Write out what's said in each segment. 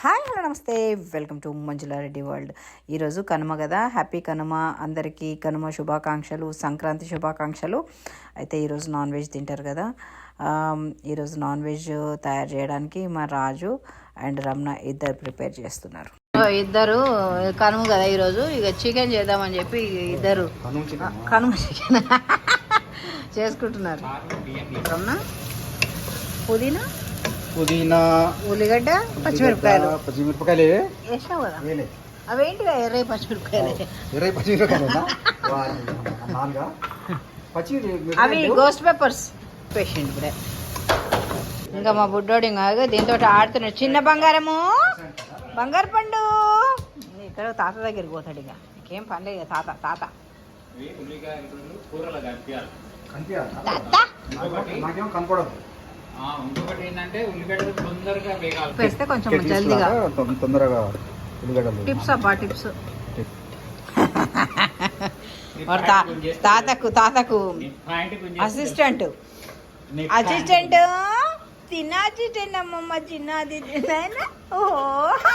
Hi hello నమస్తే, welcome to Manjula Reddy world. ఈరోజు కనుమ కదా, హ్యాపీ కనుమ అందరికీ. కనుమ శుభాకాంక్షలు, సంక్రాంతి శుభాకాంక్షలు. అయితే ఈరోజు నాన్ వెజ్ తింటారు కదా. ఈరోజు నాన్ వెజ్ తయారు చేయడానికి మా రాజు అండ్ రమణ ఇద్దరు ప్రిపేర్ చేస్తున్నారు. ఇద్దరు కనుమ కదా ఈరోజు, ఇక చికెన్ చేద్దామని చెప్పి ఇద్దరు కనుమ చికెన్ చేసుకుంటున్నారు. రమణ పుదీనా, ఉల్లిగడ్డ, పచ్చిమిరపకాయలు వేసావు కదా. అవేంటి ఎర్ర పచ్చిమిరపకాయలు? అవి గోస్ట్ పెప్పర్స్ పేషెంట్ ఇప్పుడే. ఇంకా మా బుడ్డోడు ఇంకా దీంతో ఆడుతున్నాడు. చిన్న బంగారము, బంగారు పండు. ఇక్కడ తాత దగ్గరికి పోతాడు. ఇక ఇంకేం పని లేదు. తాత తాత ఇంకొకటి ఏంటంటే ఉల్లిగడ్డలు తొందరగా వేస్తే కొంచెం జల్దీగా తొందరగా టిప్స్ అబ్బా టిప్స్. తాతకు తాతకు అసిస్టెంట్ తినాచిటెండ్ అమ్మమ్మ చిన్నది తిన్నాయినా. ఓహో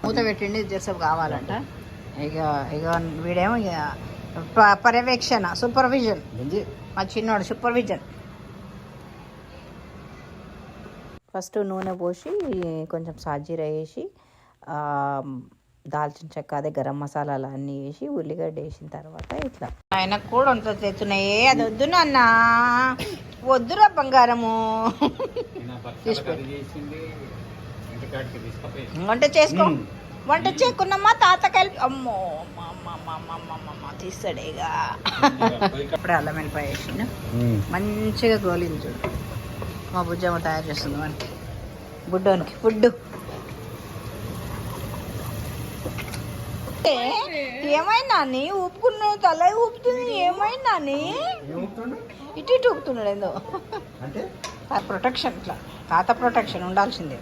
మూత పెట్టిండి జర్సప్ కావాలంట. ఇక ఇక వీడేమో ఇక పర్యవేక్షణ, సూపర్విజన్. మా చిన్నోడు సూపర్విజన్. ఫస్ట్ నూనె పోసి కొంచెం సాజీరా వేసి దాల్చిన చెక్క, అదే గరం మసాలాలు అన్నీ వేసి ఉల్లిగడ్డ వేసిన తర్వాత ఇట్లా ఆయనకు కూడా వంట తెచ్చున్నాయి. అది వద్దు నాన్న, వద్దురా బంగారము. వంట చేసుకో, వంట చేయకున్నమ్మా తాత కలిపి. అమ్మో తీస్తాడేగా. ఇప్పుడే అల్లం వెల్లిపాయ వేసిన మంచిగా గోలింది చూడు. మా బుజ్జమ్మ తయారు చేస్తుంది మనకి, బుడ్డోనికి ఫుడ్. ఏమైనా ఊపుకున్నావు, తల ఊపుతుంది. ఏమైనా ఇటు ఇటు ఊపుతున్నాడు ఏందో. ప్రొటెక్షన్, ఇట్లా తాత ప్రొటెక్షన్ ఉండాల్సిందే.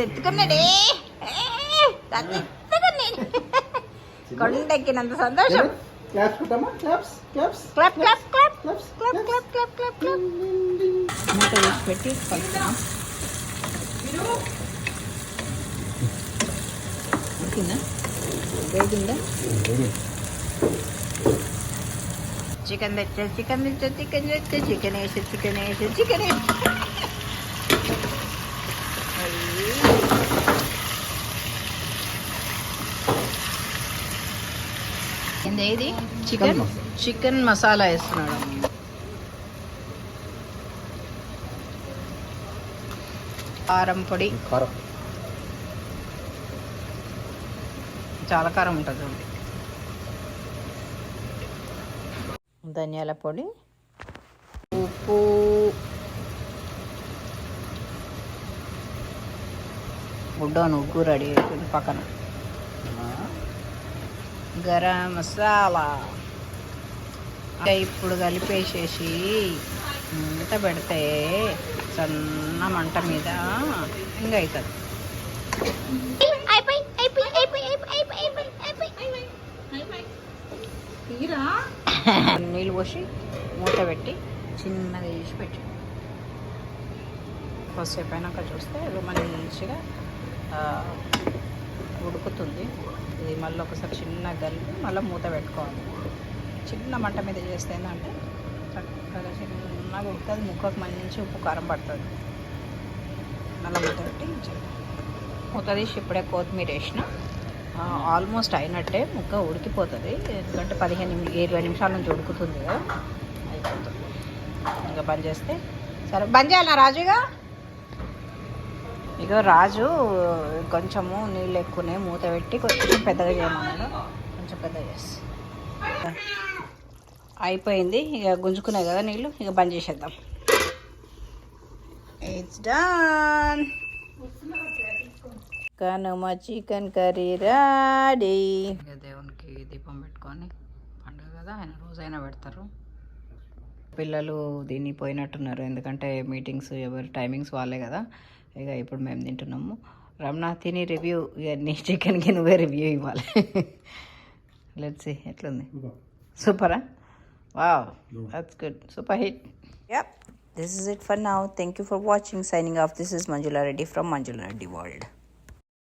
ఎత్తుకున్నాడే, కొండెక్కినంత సంతోషం. మూత వేసి పెట్టి కలుపుతున్నాం. ఉడికిందా? వేగిందా? చికెన్ తెచ్చే చికెన్ తెచ్చే చికెన్ తెచ్చే చికెన్ వేసి చికెన్ వేసి చికెన్ వేసి ఇది చికెన్ చికెన్ మసాలా వేస్తున్నాడు. కారం పొడి, చాలా కారం ఉంటుంది. ధనియాల పొడి, ఉప్పు, బుడ్డోను ఉగ్గు రెడీ అయిపోయింది పక్కన. గరం మసాలా ఇప్పుడు కలిపేసేసి మూత పెడితే సన్న మంట మీద ఇంకా అవుతుంది. నీళ్ళు పోసి మూత పెట్టి చిన్నగా వేసి పెట్టి కొద్దిసేపు అయినాక చూస్తే మంచిగా ఉడుకుతుంది. ఇది మళ్ళీ ఒకసారి చిన్నగా కలిపి మళ్ళీ మూత పెట్టుకోవాలి. చిన్న మంట మీద చేస్తే ఏంటంటే చక్కగా చిన్నగా ఉడుతుంది. ముక్కకు మంచి ఉప్పు కారం పడుతుంది. మళ్ళీ మూత పెట్టి మూత తీసి ఇప్పుడే కొత్తిమీర వేసిన. ఆల్మోస్ట్ అయినట్టే, ముక్క ఉడికిపోతుంది. ఎందుకంటే 15-20 నిమిషాల నుంచి ఉడుకుతుంది కదా, అయిపోతుంది. ఇంకా బంద్ చేస్తే సరే. బంద్ చేయాలా రాజుగా? ఇక రాజు కొంచెము నీళ్ళు ఎక్కువనే మూత పెట్టి కొంచెం పెద్దగా చేయమన్నాడు. కొంచెం పెద్దగా చేసి అయిపోయింది. ఇక గుంజుకున్నాయి కదా నీళ్ళు, ఇక బంద్ చేసేద్దాం. It's done. Kanuma chicken curry ready. ఇక దేవునికి దీపం పెట్టుకొని, పండుగ కదా, ఆయన రోజైనా పెడతారు. పిల్లలు దీన్ని పోయినట్టున్నారు, ఎందుకంటే మీటింగ్స్ ఎవరి టైమింగ్స్ వాళ్ళే కదా. ఇక ఇప్పుడు మేము తింటున్నాము. రమణ తిని రివ్యూ ఇవన్నీ చికెన్కి నువ్వే రివ్యూ ఇవ్వాలి. లెట్స్ సీ ఎట్లుంది. సూపరా? Wow, that's good. Super hit. Yep, this is it for now. Thank you for watching. Signing off. This is Manjula Reddy from Manjula Reddy World.